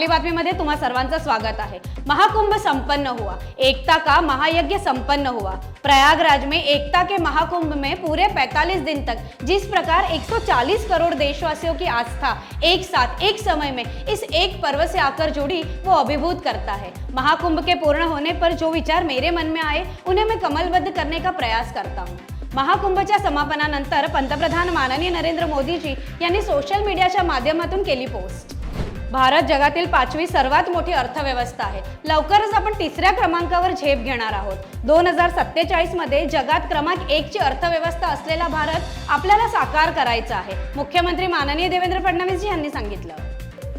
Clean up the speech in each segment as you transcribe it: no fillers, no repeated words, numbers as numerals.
आपली बातमीमध्ये तुम्हा सर्वांचं स्वागत आहे। महाकुंभ संपन्न हुआ, एकता का महायज्ञ संपन्न हुआ। प्रयागराज में एकता के महाकुंभ में पूरे 45 दिन तक जिस प्रकार 140 करोड़ देशवासियों की आस्था एक साथ एक समय में इस एक पर्व से आकर जुड़ी, वो अभिभूत करता है। महाकुंभ के पूर्ण होने पर जो विचार मेरे मन में आए उन्हें मैं कमलबद्ध करने का प्रयास करता हूँ। महाकुंभच्या समापनानंतर पंतप्रधान माननीय नरेंद्र मोदीजी यांनी सोशल मीडियाच्या माध्यमातून केली पोस्ट। भारत जगातील 5वी सर्वात मोठी अर्थव्यवस्था आहे। लवकरच आपण 3ऱ्या क्रमांकावर झेप घेणार आहोत। 2047 मध्ये जगात क्रमांक 1 ची अर्थव्यवस्था असलेला भारत आपल्याला साकार करायचा आहे, मुख्यमंत्री माननीय देवेंद्र फडणवीस जी यांनी सांगितलं।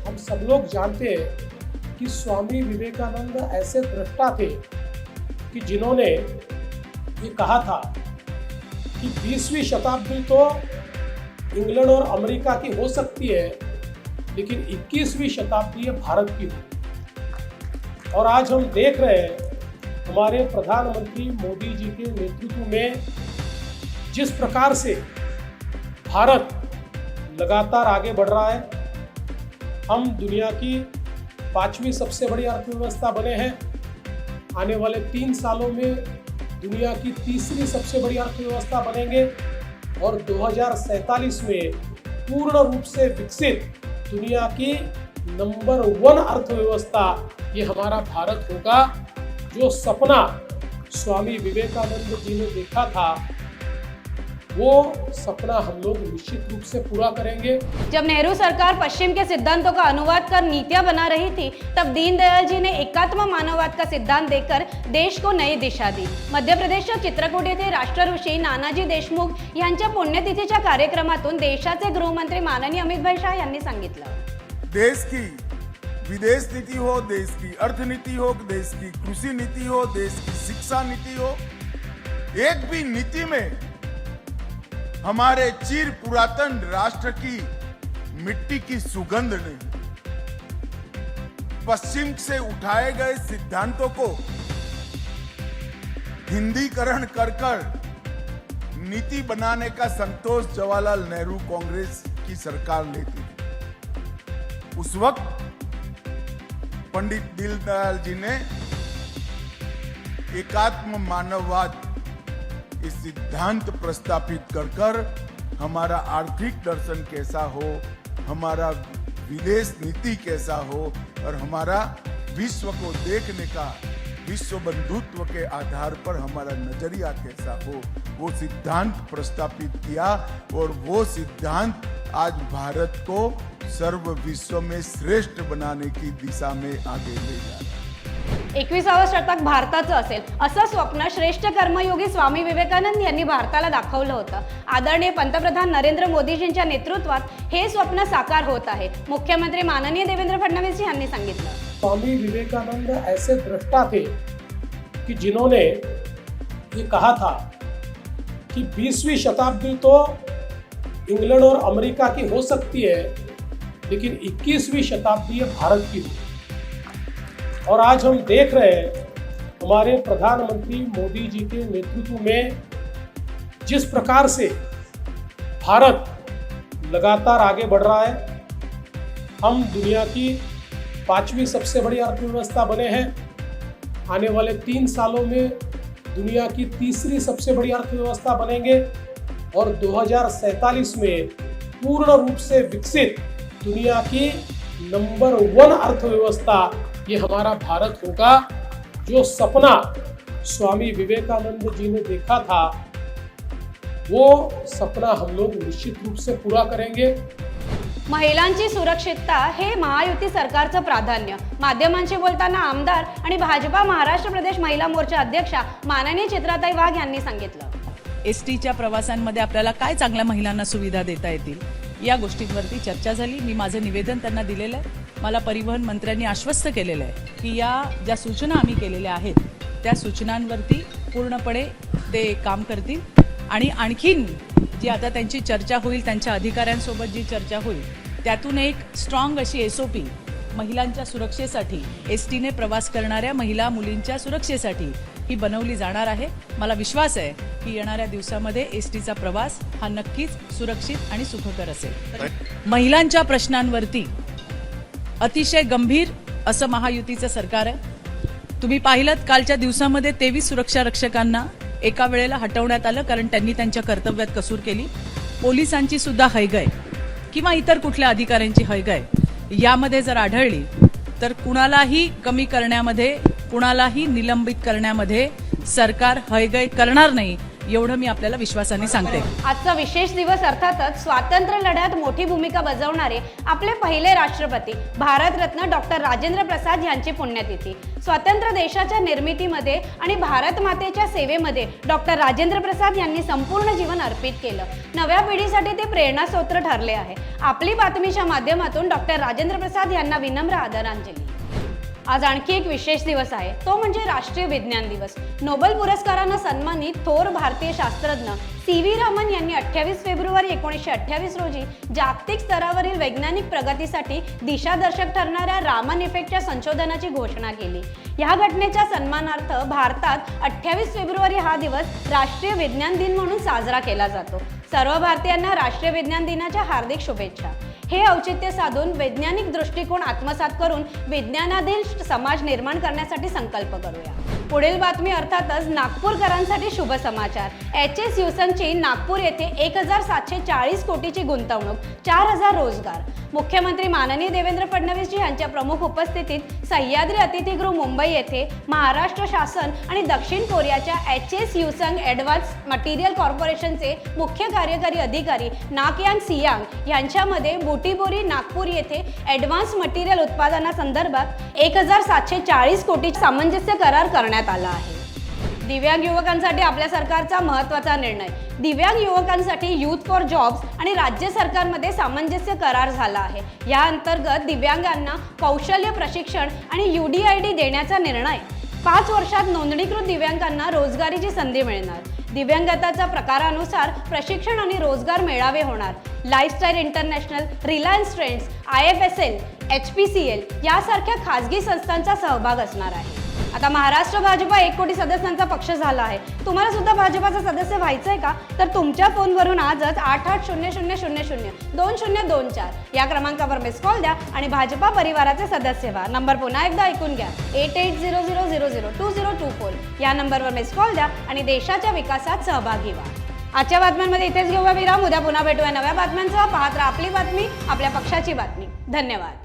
हम सब लोग जानते हैं कि स्वामी विवेकानंद ऐसे दृष्टा थे कि जिन्होंने ये कहा था कि 20वीं शताब्दी तो इंग्लैंड और अमेरिका की हो सकती है, लेकिन 21वीं शताब्दी भारत की हो। और आज हम देख रहे हैं हमारे प्रधानमंत्री मोदी जी के नेतृत्व में जिस प्रकार से भारत लगातार आगे बढ़ रहा है। हम दुनिया की 5वीं सबसे बड़ी अर्थव्यवस्था बने हैं। आने वाले 3 सालों में दुनिया की 3री सबसे बड़ी अर्थव्यवस्था बनेंगे और 2047 में पूर्ण रूप से विकसित दुनिया की नंबर 1 अर्थव्यवस्था ये हमारा भारत होगा। जो सपना स्वामी विवेकानंद जी ने देखा था, वो सपना हम लोग निश्चित रूप से पूरा करेंगे। जब नेहरू सरकार पश्चिम के सिद्धांतों का अनुवाद कर नीतियां बना रही थी, तब दीनदयाल जी ने एकात्म मानववाद का सिद्धांत देकर देश को नई दिशा दी। मध्य प्रदेशच्या चित्रकूट येथे राष्ट्र ऋषी नानाजी देशमुख यांच्या पुण्यतिथीच्या कार्यक्रमातून देशाचे गृहमंत्री माननीय अमित भाई शाह यांनी सांगितलं, देश की विदेश नीति हो, देश की अर्थनीति हो, देश की कृषि नीति हो, देश की शिक्षा नीति हो, एक भी नीति में हमारे चिर पुरातन राष्ट्र की मिट्टी की सुगंध नहीं। पश्चिम से उठाए गए सिद्धांतों को हिंदीकरण कर नीति बनाने का संतोष जवाहरलाल नेहरू कांग्रेस की सरकार लेती थी। उस वक्त पंडित दीनदयाल जी ने एकात्म मानववाद इस सिद्धांत प्रस्तापित कर हमारा आर्थिक दर्शन कैसा हो, हमारा विदेश नीति कैसा हो और हमारा विश्व को देखने का विश्व बंधुत्व के आधार पर हमारा नजरिया कैसा हो, वो सिद्धांत प्रस्तापित किया। और वो सिद्धांत आज भारत को सर्व विश्व में श्रेष्ठ बनाने की दिशा में आगे ले जा रहा है। 21वे शतक भारताचं असेल असं स्वप्न श्रेष्ठ कर्मयोगी स्वामी विवेकानंद यांनी भारताला दाखवलं होतं। आदरणीय पंतप्रधान नरेंद्र मोदीजींच्या नेतृत्वात हे स्वप्न साकार होत आहे, मुख्यमंत्री माननीय देवेंद्र फडणवीस जी यांनी सांगितलं। स्वामी विवेकानंद ऐसे दृष्टा थे कि जिन्होंने ये कहा था कि 20वीं शताब्दी तो इंग्लैंड और अमेरिका की हो सकती है, लेकिन 21वीं शताब्दी भारत की हो। और आज हम देख रहे हैं हमारे प्रधानमंत्री मोदी जी के नेतृत्व में जिस प्रकार से भारत लगातार आगे बढ़ रहा है। हम दुनिया की 5वीं सबसे बड़ी अर्थव्यवस्था बने हैं। आने वाले 3 सालों में दुनिया की 3री सबसे बड़ी अर्थव्यवस्था बनेंगे और 2047 में पूर्ण रूप से विकसित दुनिया की नंबर 1 अर्थव्यवस्था ये हमारा भारत होगा। जो सपना स्वामी विवेकानंद जी ने देखा था, वो सपना हम लोग निश्चित रूप से पूरा करेंगे। महिलांची सुरक्षितता हे महायुती सरकारचं प्राधान्य। माध्यमांशी बोलताना आमदार आणि भाजपा महाराष्ट्र प्रदेश महिला मोर्चा अध्यक्षा माननीय चित्राताई वाघ यांनी सांगितलं, एसटीच्या प्रवासांमध्ये आपल्याला काय चांगल्या महिलांना सुविधा देता येतील या गोष्टींवरती चर्चा झाली। मी माझं निवेदन त्यांना दिलेलं आहे। मला परिवहन मंत्र्यांनी आश्वस्त केलेलं आहे की या ज्या सूचना आम्ही केलेल्या आहेत त्या सूचनांवरती पूर्णपणे ते काम करतील आणि आणखीन जी आता त्यांची चर्चा होईल, त्यांच्या अधिकाऱ्यांसोबत जी चर्चा होईल, त्यातून एक स्ट्रॉंग अशी SOP महिलांच्या सुरक्षेसाठी, एसटीने प्रवास करणाऱ्या महिला मुलींच्या सुरक्षेसाठी ही बनवली जाणार आहे। मला विश्वास आहे की येणाऱ्या दिवसामध्ये एसटीचा प्रवास हा नक्कीच सुरक्षित आणि सुखकर असेल। महिलांच्या प्रश्नांवरती अतिशय गंभीर असं महायुतीचं सरकार आहे. तुम्ही पाहिलं कालच्या दिवसामध्ये 23 सुरक्षा रक्षकांना एका वेळेला हटवण्यात आलं कारण त्यांनी त्यांच्या कर्तव्यात कसूर केली. पोलिसांची सुद्धा हयगय किंवा इतर कुठल्या अधिकाऱ्यांची हयगय यामध्ये जर आढळली तर कुणालाही कमी करण्यामध्ये, कुणालाही निलंबित करण्यामध्ये सरकार हयगय करणार नाही, एवढं मी आपल्याला विश्वासाने सांगते. आजचा विशेष दिवस अर्थातच स्वातंत्र्य लढ्यात मोठी भूमिका बजावणारे आपले पहिले राष्ट्रपती भारतरत्न डॉक्टर राजेंद्र प्रसाद यांची पुण्यतिथी. स्वतंत्र देशाच्या निर्मितीमध्ये आणि भारत मातेच्या सेवेमध्ये डॉक्टर राजेंद्र प्रसाद यांनी संपूर्ण जीवन अर्पित केलं. नव्या पिढीसाठी ते प्रेरणास्रोत ठरले आहे. आपली बातमीच्या माध्यमातून डॉक्टर राजेंद्र प्रसाद यांना विनम्र आदरांजली. आज आणखी एक विशेष दिवस आहे, तो म्हणजे राष्ट्रीय विज्ञान दिवस. नोबेल पुरस्कारानं सन्मानित थोर भारतीय शास्त्रज्ञ CV रामन यांनी 28 फेब्रुवारी 1928 रोजी जागतिक स्तरावरील वैज्ञानिक प्रगतीसाठी दिशादर्शक ठरणाऱ्या रामन इफेक्टच्या संशोधनाची घोषणा केली. या घटनेच्या सन्मानार्थ भारतात 28 फेब्रुवारी हा दिवस राष्ट्रीय विज्ञान दिन म्हणून साजरा केला जातो. सर्व भारतीयांना राष्ट्रीय विज्ञान दिनाच्या हार्दिक शुभेच्छा. हे औचित्य साधून वैज्ञानिक दृष्टिकोन आत्मसात करून विज्ञानाधीन समाज निर्माण करण्यासाठी संकल्प करूया. पुढील बातमी अर्थातच नागपूरकरांसाठी शुभ समाचार. HS युसनची नागपूर येथे 1740 कोटीची गुंतवणूक, 4000 रोजगार. मुख्यमंत्री माननीय देवेंद्र फडणवीस यांच्या प्रमुख उपस्थितीत सह्याद्री अतिथीगृह मुंबई येथे महाराष्ट्र शासन आणि दक्षिण कोरियाच्या HS युसंग ॲडव्हान्स मटेरियल कॉर्पोरेशनचे मुख्य कार्यकारी अधिकारी नाकयांग सियांग यांच्यामध्ये बुटीबोरी नागपूर येथे ॲडव्हान्स मटेरियल उत्पादनासंदर्भात 1740 कोटी सामंजस्य करार करण्यात आला आहे. दिव्यांग युवकांसाठी आपल्या सरकारचा महत्त्वाचा निर्णय. दिव्यांग युवकांसाठी युथ फॉर जॉब्स आणि राज्य सरकारमध्ये सामंजस्य करार झाला आहे. या अंतर्गत दिव्यांगांना कौशल्य प्रशिक्षण आणि UDID देण्याचा निर्णय. 5 वर्षात नोंदणीकृत दिव्यांगांना रोजगारीची संधी मिळणार. दिव्यांगताच्या प्रकारानुसार प्रशिक्षण आणि रोजगार मेळावे होणार. Lifestyle international, Reliance trends, IFSL, HPCL यासारख्या खाजगी संस्थांचा सहभाग असणार आहे. आता महाराष्ट्र भाजपा 1 कोटी सदस्यांचा पक्ष झाला आहे. तुम्हाला सुद्धा भाजपाचा सदस्य व्हायचं आहे का? तर तुमच्या फोनवरून आजच 8800002024 या क्रमांकावर मिस कॉल द्या आणि भाजपा परिवाराचे सदस्य व्हा. नंबर पुन्हा एकदा ऐकून घ्या. 8800002024 या नंबरवर मिस कॉल द्या आणि देशाच्या विकासात सहभागी व्हा. आजच्या बातम्यांमध्ये इथेच घेऊया विराम. उद्या पुन्हा भेटूया नव्या बातम्यांसह. पाहत राहा आपली बातमी, आपल्या पक्षाची बातमी. धन्यवाद.